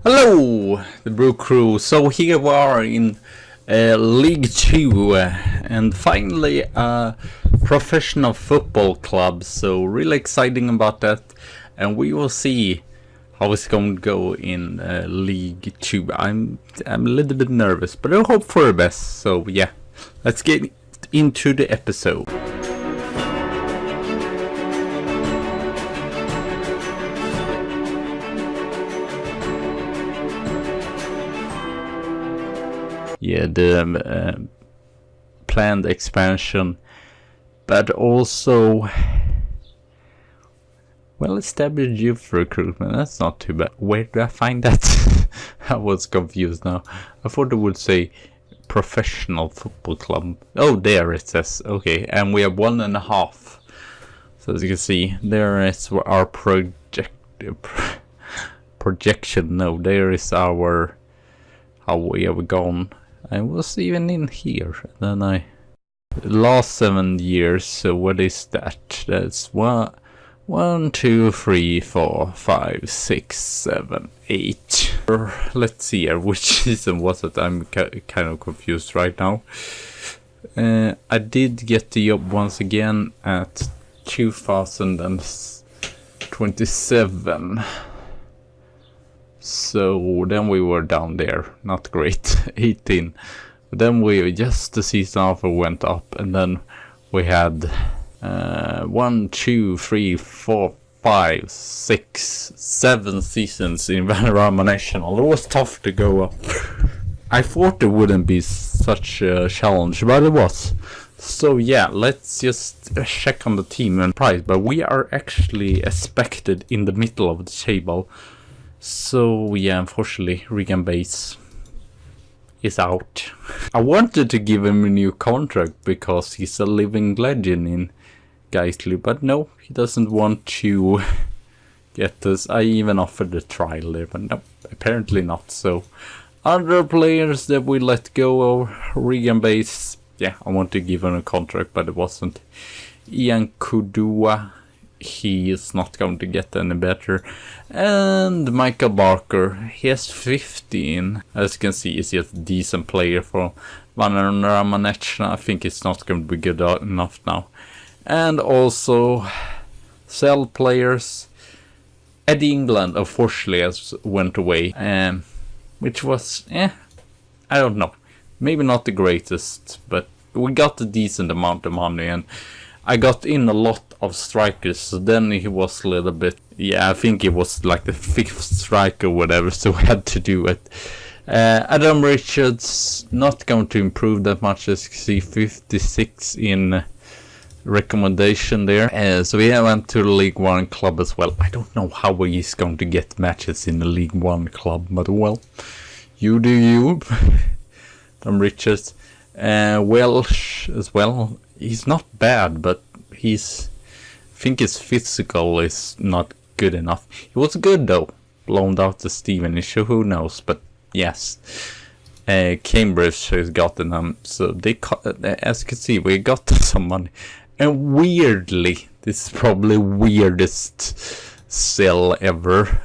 Hello, the Brew Crew. So here we are in League 2 and finally a professional football club. So really exciting about that, and we will see how it's going to go in League 2. I'm a little bit nervous, but I hope for the best. So yeah, let's get into the episode. Yeah, the planned expansion, but also well-established youth recruitment. That's not too bad. Where do I find that? I was confused now. I thought it would say professional football club. Oh, there it says. Okay, and we have 1.5. So as you can see, there is our projection. No, there is our how we have gone. I was even in here. Then last 7 years. So what is that? That's 1, 2, 3, 4, 5, 6, 7, 8. Let's see here. Which season was it? I'm kind of confused right now. I did get the job once again at 2027. So then we were down there, not great, 18. But then we just the season after went up, and then we had 1, 2, 3, 4, 5, 6, 7 seasons in Vanarama National. It was tough to go up. I thought it wouldn't be such a challenge, but it was. So yeah, let's just check on the team and prize. But we are actually expected in the middle of the table. So yeah, unfortunately, Regan Bates is out. I wanted to give him a new contract because he's a living legend in Guiseley, but no, he doesn't want to get this. I even offered a trial there, but no, apparently not. So other players that we let go of, Regan Bates, yeah, I want to give him a contract, but it wasn't. Ian Kudua, he is not going to get any better. And Michael Barker, he has 15. As you can see, he's just a decent player for Vanarama National. I think it's not going to be good enough now. And also sell players. Eddie England unfortunately has went away, which was I don't know, maybe not the greatest, but we got a decent amount of money, and I got in a lot of strikers, so then he was a little bit, I think he was like the 5th striker or whatever, so we had to do it. Adam Richards, not going to improve that much, as you can see, 56 in recommendation there. So we went to the League 1 club as well. I don't know how he's going to get matches in the League 1 club, but well, you do you. Adam Richards. Welsh as well. He's not bad, but I think his physical is not good enough. He was good though, loaned out to Steven issue, who knows, but yes. Cambridge has gotten them, so they, as you can see, we got some money. And weirdly, this is probably weirdest sell ever.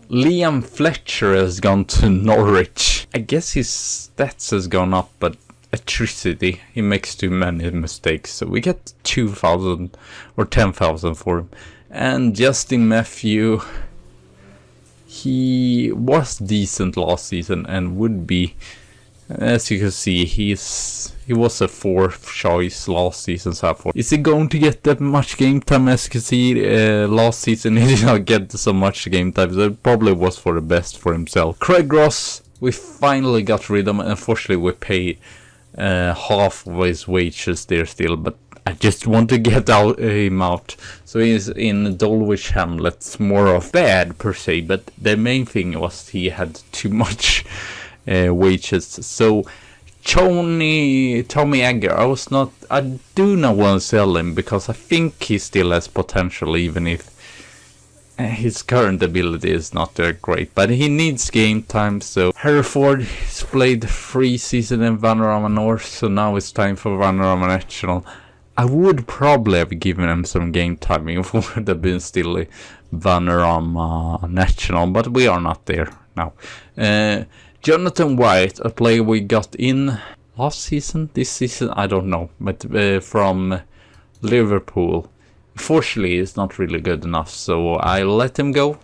Liam Fletcher has gone to Norwich. I guess his stats has gone up, but electricity, he makes too many mistakes, so we get 2,000 or 10,000 for him. And Justin Matthew, he was decent last season and would be, as you can see, he was a 4th choice last season. So is he going to get that much game time? As you can see, last season he did not get so much game time, so it probably was for the best for himself. Craig Ross, we finally got rid of him. Unfortunately, we paid half of his wages there still, but I just want to get him out. So he's in Dulwich Hamlets, more of bad per se, but the main thing was he had too much wages. So Tommy Agger, I do not want to sell him because I think he still has potential, even if his current ability is not that great, but he needs game time. So Hereford has played 3 seasons in Vanarama North, so now it's time for Vanarama National. I would probably have given him some game time if it would have been still a Vanarama National, but we are not there now. Jonathan White, a player we got in last season, this season, I don't know, but from Liverpool. Unfortunately, he's not really good enough, so I let him go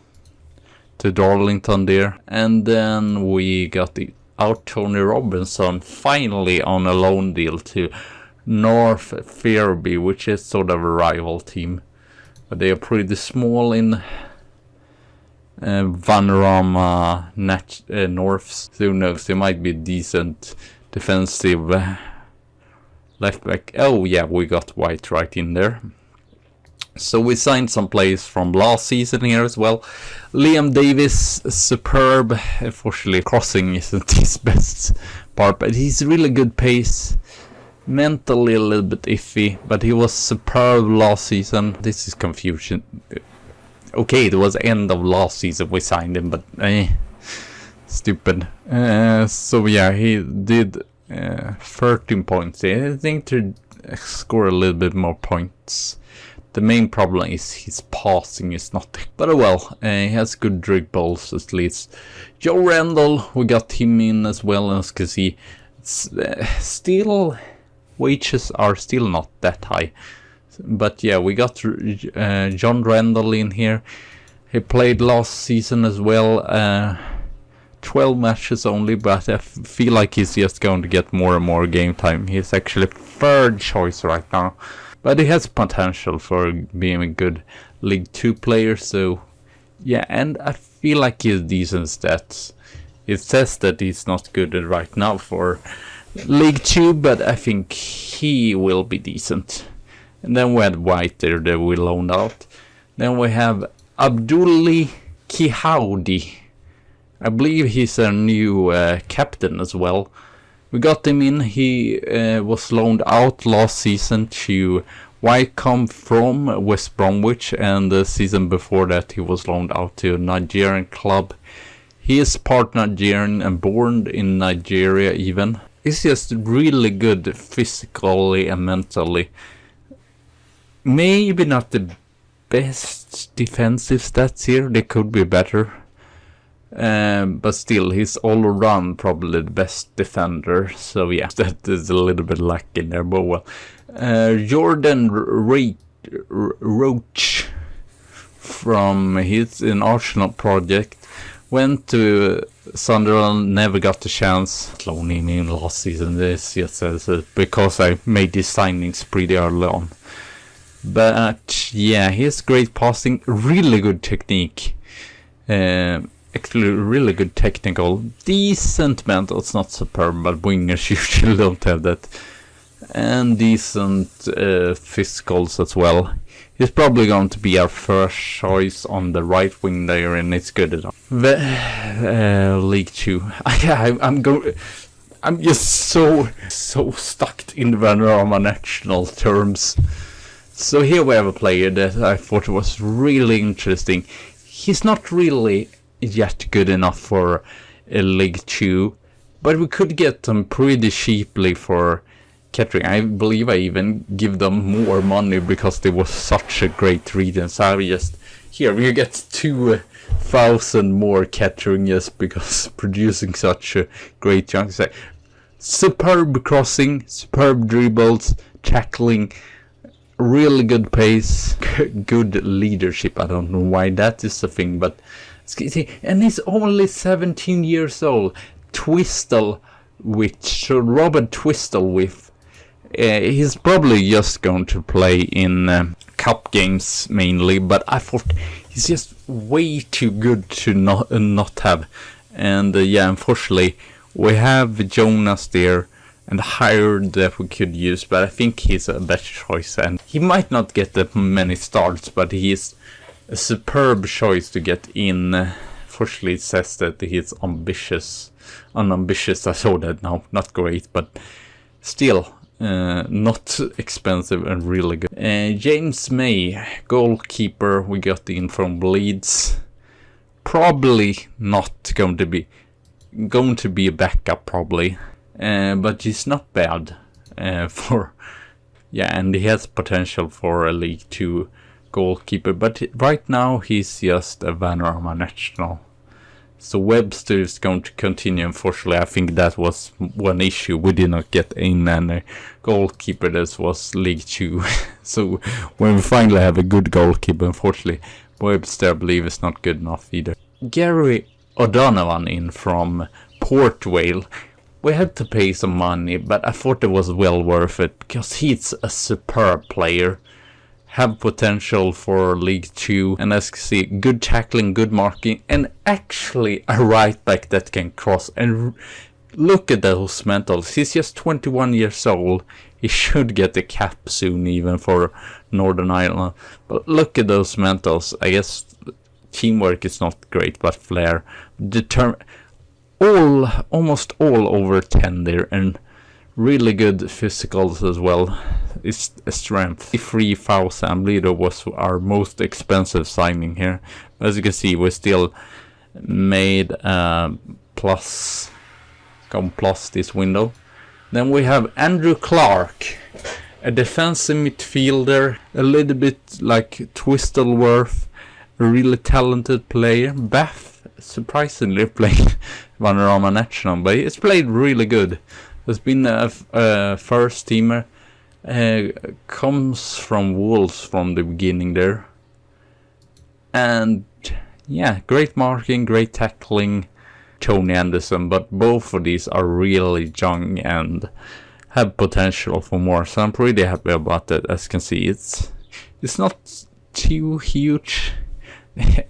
to Darlington there. And then we got out Tony Robinson finally on a loan deal to North Fairby, which is sort of a rival team. But they are pretty small in Vanarama North. Who knows, they might be decent defensive left back. Oh yeah, we got White right in there. So we signed some players from last season here as well. Liam Davis, superb. Unfortunately, crossing isn't his best part, but he's really good pace. Mentally a little bit iffy, but he was superb last season. This is confusion. Okay, it was end of last season we signed him, but stupid. So yeah, he did 13 points. I think to score a little bit more points. The main problem is his passing is not. But well, he has good dribbles at least. Joe Randall, we got him in as well, as you can see. Still, wages are still not that high. But yeah, we got John Randall in here. He played last season as well. 12 matches only, but I feel like he's just going to get more and more game time. He's actually third choice right now. But he has potential for being a good League 2 player, so yeah, and I feel like he has decent stats. It says that he's not good right now for League 2, but I think he will be decent. And then we had White there that we loaned out. Then we have Abdulli Kihaudi. I believe he's a new captain as well. We got him in. He was loaned out last season to Wycombe from West Bromwich, and the season before that he was loaned out to a Nigerian club. He is part Nigerian and born in Nigeria even. He's just really good physically and mentally. Maybe not the best defensive stats here, they could be better. But still, he's all around probably the best defender. So yeah, that is a little bit lacking there, but well. Jordan Roach from his Arsenal project went to Sunderland, never got the chance. Loaned him in last season. This just because I made these signings pretty early on. But yeah, he has great passing, really good technique. Actually, really good technical, decent mental. It's not superb, but wingers usually don't have that. And decent physicals as well. He's probably going to be our first choice on the right wing there, and it's good enough. League 2. I'm just so stuck in the Vanarama National terms. So here we have a player that I thought was really interesting. He's not really yet good enough for a League 2, but we could get them pretty cheaply for Kettering. I believe I even give them more money because they was such a great region. So I just, here you get 2,000 more Kettering just because producing such a great chunk. So, superb crossing, superb dribbles, tackling, really good pace, good leadership. I don't know why that is a thing, but and he's only 17 years old. Twistle, Robert Twistle with. He's probably just going to play in cup games mainly, but I thought he's just way too good to not have. And yeah, unfortunately, we have Jonas there and hired that we could use, but I think he's a better choice. And he might not get that many starts, but he is a superb choice to get in. Fortunately, it says that he's unambitious. I saw that now, not great, but still. Not expensive and really good. James May, goalkeeper, we got in from Leeds. Probably not going to be a backup probably, but he's not bad for Yeah, and he has potential for a League 2 goalkeeper, but right now he's just a Vanarama National. So Webster is going to continue. Unfortunately, I think that was one issue. We did not get in any goalkeeper that was League 2. So when we finally have a good goalkeeper, unfortunately, Webster, I believe, is not good enough either. Gary O'Donovan in from Port Vale. We had to pay some money, but I thought it was well worth it because he's a superb player. Have potential for League 2, and as you can see, good tackling, good marking, and actually a right back that can cross. And look at those mentals. He's just 21 years old. He should get a cap soon, even for Northern Ireland. But look at those mentals. I guess teamwork is not great, but flair, almost all over 10 there, and really good physicals as well. It's a strength. 3,000, I believe it was our most expensive signing here. As you can see, we still made plus this window. Then we have Andrew Clark, a defensive midfielder, a little bit like Twistleworth, a really talented player. Bath surprisingly played Vanarama National, but he's played really good. Has been a first teamer. Comes from Wolves from the beginning there. And yeah, great marking, great tackling. Tony Anderson, but both of these are really young and have potential for more. So I'm pretty happy about it. As you can see, it's not too huge.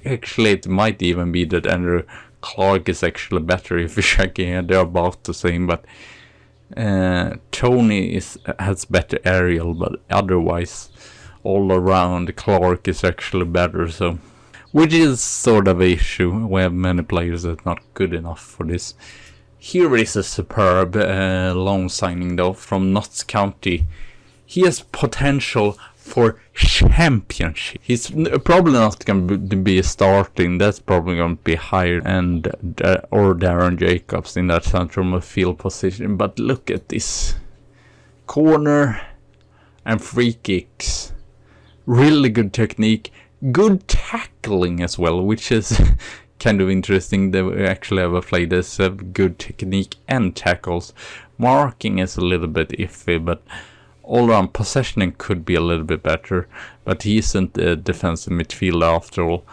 Actually, it might even be that Andrew Clark is actually better if you're checking it. They're about the same, but Tony has better aerial, but otherwise all around Clark is actually better, so which is sort of an issue. We have many players that are not good enough for this. Here is a superb loan signing though from Notts County. He has potential for championship. He's probably not going to be starting. That's probably going to be higher, and or Darren Jacobs in that central midfield position. But look at this corner and free kicks. Really good technique, good tackling as well, which is kind of interesting that we actually have a player that's have good technique and tackles. Marking is a little bit iffy, but all around possessioning could be a little bit better, but he isn't a defensive midfielder after all.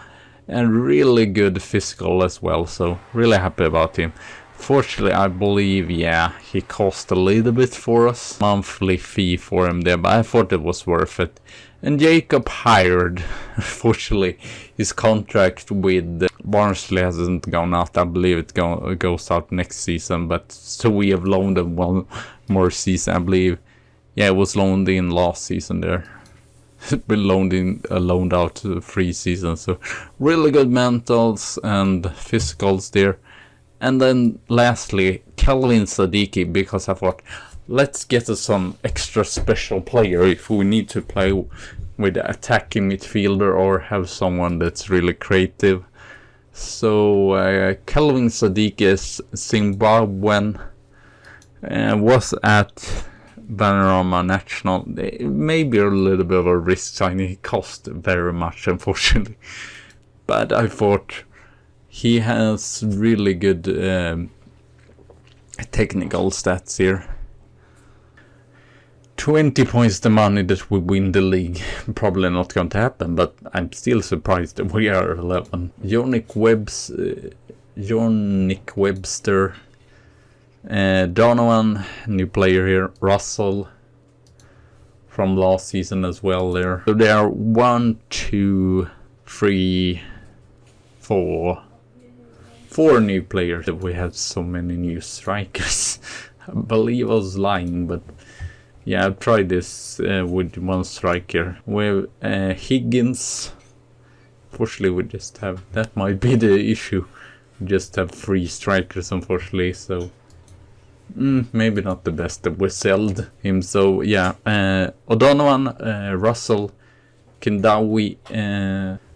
And really good physical as well, so really happy about him. Fortunately, I believe, yeah, he cost a little bit for us. Monthly fee for him there, but I thought it was worth it. And Jacob hired. Fortunately, his contract with Barnsley hasn't gone out. I believe it goes out next season, but so we have loaned him one more season, I believe. Yeah, it was loaned in last season there. Been loaned out 3 seasons. So really good mentals and physicals there. And then lastly, Kelvin Sadiki, because I thought, let's get some extra special player if we need to play with an attacking midfielder or have someone that's really creative. So Kelvin Sadiki is Zimbabwean, was at Vanarama National. Maybe a little bit of a risk signing. He cost very much, unfortunately, but I thought he has really good technical stats here. 20 points the money that we win the league. Probably not going to happen, but I'm still surprised that we are 11. Jonick Webster, Donovan, new player here. Russell from last season as well there. So there are 1, 2, 3, 4 new players. We have so many new strikers. I believe I was lying, but yeah, I've tried this with one striker. We have Higgins. Fortunately, we just have, that might be the issue. We just have 3 strikers, unfortunately, so maybe not the best that we sold him. So yeah, O'Donovan, Russell, Kendawi,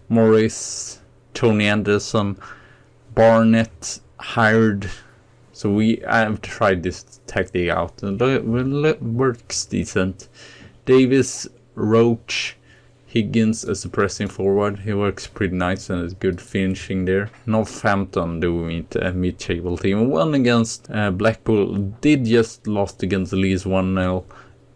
Morris, Tony Anderson, Barnett hired. So I have tried this tactic out, and it works decent. Davis, Roach, Higgins as a pressing forward. He works pretty nice and is good finishing there. Northampton do meet a mid-table team. Won against Blackpool. Did just lost against Leeds 1-0.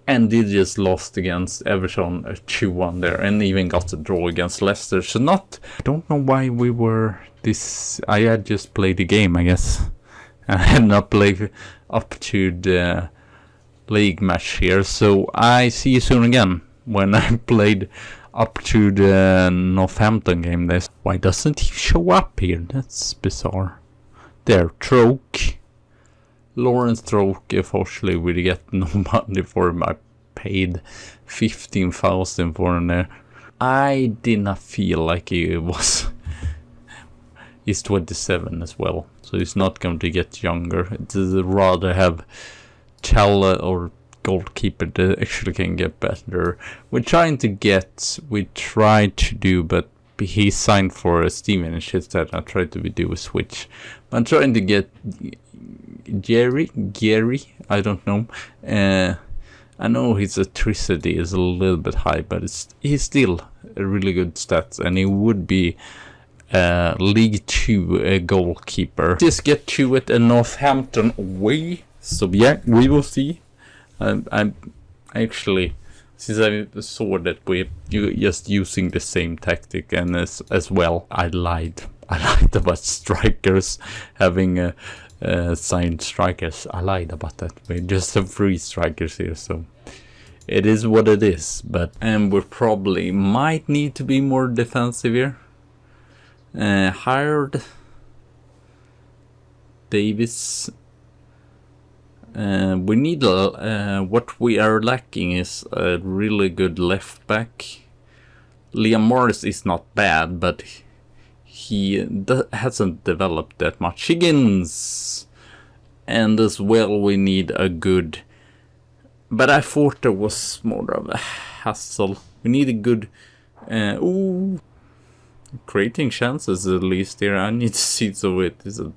And did just lost against Everton 2-1 there. And even got a draw against Leicester. So not... I don't know why we were this... I had just played the game, I guess. I had not played up to the league match here. So I see you soon again. When I played up to the Northampton game, this. Why doesn't he show up here? That's bizarre. There, Troke. Lawrence Troke, unfortunately, we get no money for him. I paid 15,000 for him there. I did not feel like he was. He's 27 as well, so he's not going to get younger. I'd rather have Challa or goalkeeper that actually can get better. We tried to do, but he signed for Steven and shit that I tried to do a switch. But I'm trying to get Gary, I don't know. I know his electricity is a little bit high, but he's still a really good stats, and he would be League 2 goalkeeper. Just get to it, and Northampton away. So yeah, we will see. I'm actually, since I saw that we're just using the same tactic, and as well, I lied about strikers having signed strikers. I lied about that. We just have 3 strikers here, so it is what it is. And we probably might need to be more defensive here. Hired Davis. We need what we are lacking is a really good left back. Liam Morris is not bad, but he hasn't developed that much. Higgins, and as well we need a good. But I thought there was more of a hassle. We need a good. Creating chances at least here. I need to see so it is a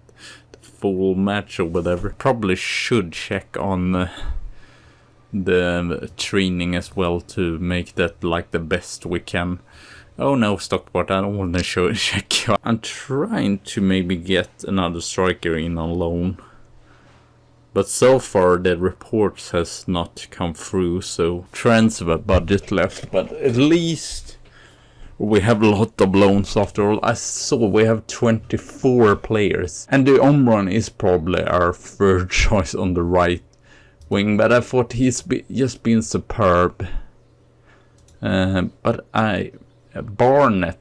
full match or whatever. Probably should check on the training as well to make that like the best we can. Oh no, Stockport, I don't want to check you. I'm trying to maybe get another striker in on loan. But so far the reports has not come through, so transfer budget left. But at least we have a lot of loans after all. I saw we have 24 players. And the Omron is probably our third choice on the right wing. But I thought he's just been superb. But Barnett,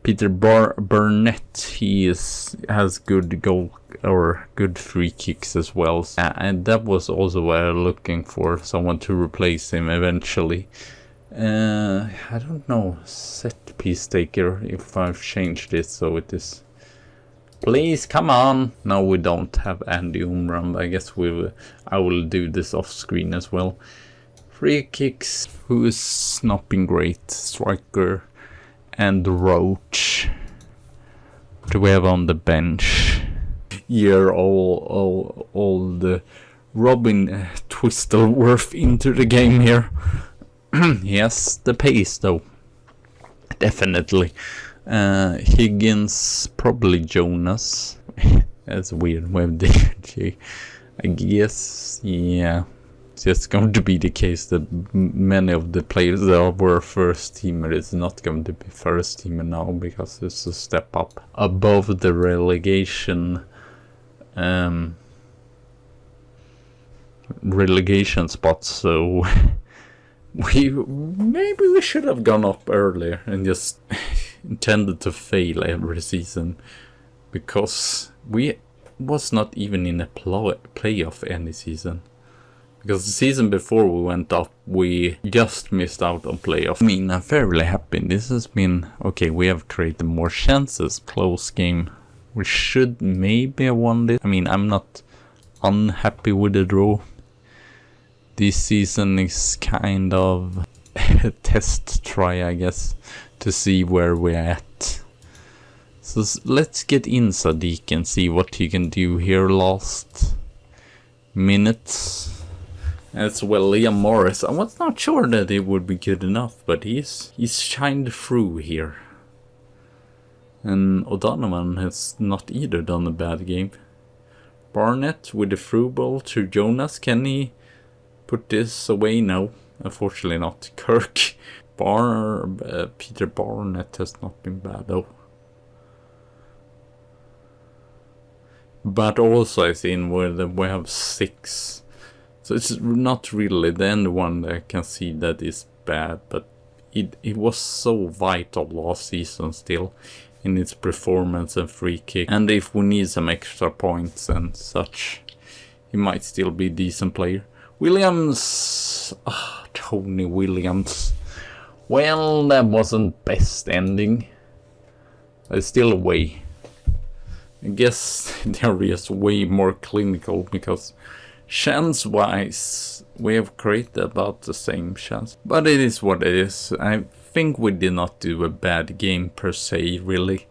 Peter Burnett, he has good goal or good free kicks as well. And that was also what I was looking for, someone to replace him eventually. I don't know, set piece taker, if I've changed it so it is. Please, come on! No, we don't have Andy Umram, I guess I will do this off screen as well. Free kicks, who is not been great, striker and Roach. What do we have on the bench? Here, all the Robin Twistleworth into the game here. Yes, the pace though. Definitely. Higgins, probably Jonas. That's weird. We have DJ. I guess, yeah. It's just going to be the case that many of the players that were first teamer is not going to be first teamer now because it's a step up above the relegation spots. So maybe we should have gone up earlier and just intended to fail every season, because we was not even in a playoff any season. Because the season before we went up, we just missed out on playoff. I mean, I'm fairly happy. This has been okay. We have created more chances. Close game. We should maybe have won this. I mean, I'm not unhappy with the draw. This season is kind of a test try, I guess, to see where we're at. So let's get in Sadiq and see what he can do here last minutes. as well. Liam Morris, I was not sure that it would be good enough, but he's shined through here. And O'Donovan has not either done a bad game. Barnett with the through ball to Jonas. Can he put this away? No, unfortunately not. Kirk. Peter Barnett has not been bad though. But also I've seen where we have 6. So it's not really the end one that I can see that is bad. But it was so vital last season still. In its performance and free kick. And if we need some extra points and such, he might still be a decent player. Williams. Tony Williams. Well, that wasn't best ending. There's still a way. I guess there is way more clinical because chance-wise, we have created about the same chance. But it is what it is. I think we did not do a bad game per se, really.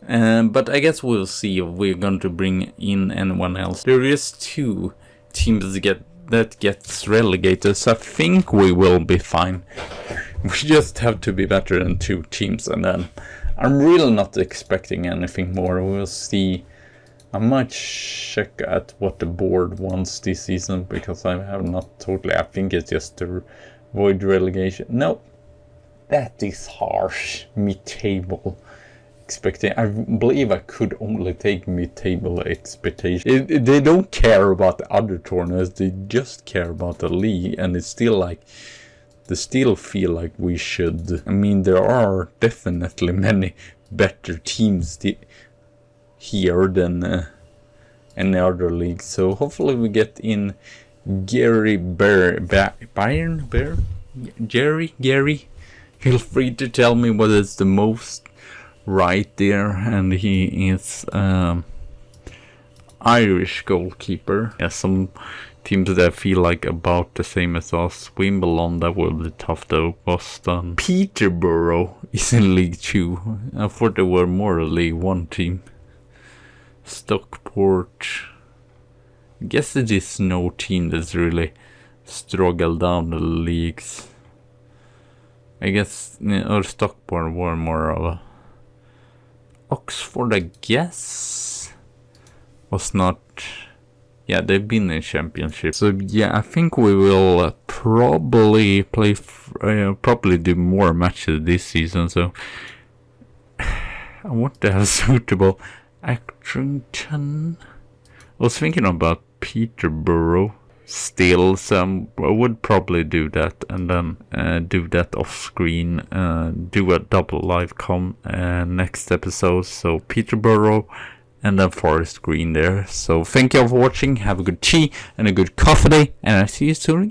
But I guess we'll see if we're going to bring in anyone else. There is 2 teams that gets relegated, so I think we will be fine. We just have to be better than 2 teams, and then I'm really not expecting anything more. We'll see. I might check at what the board wants this season, because I have not totally. I think it's just to avoid relegation. No, that is harsh. Mid-table expecting. I believe I could only take mid-table expectation. They don't care about the other tournaments. They just care about the league, and it's still like. They still feel like we should. I mean, there are definitely many better teams here than any other league. So hopefully we get in Gary Gary. Feel free to tell me what is the most right there. And he is Irish goalkeeper. Yeah, some teams that feel like about the same as us. Wimbledon, that will be tough though. Boston. Peterborough is in League 2. I thought they were more a League 1 team. Stockport. I guess it is no team that's really struggled down the leagues. I guess or Stockport were more of a Oxford, I guess, was not. Yeah, they've been in championship. So yeah, I think we will probably probably do more matches this season. So I want to have suitable Accrington. I was thinking about Peterborough still, so I would probably do that, and then do that off screen. Do a double live next episode. So Peterborough. And then Forest Green there. So thank you all for watching. Have a good tea and a good coffee day. And I'll see you soon.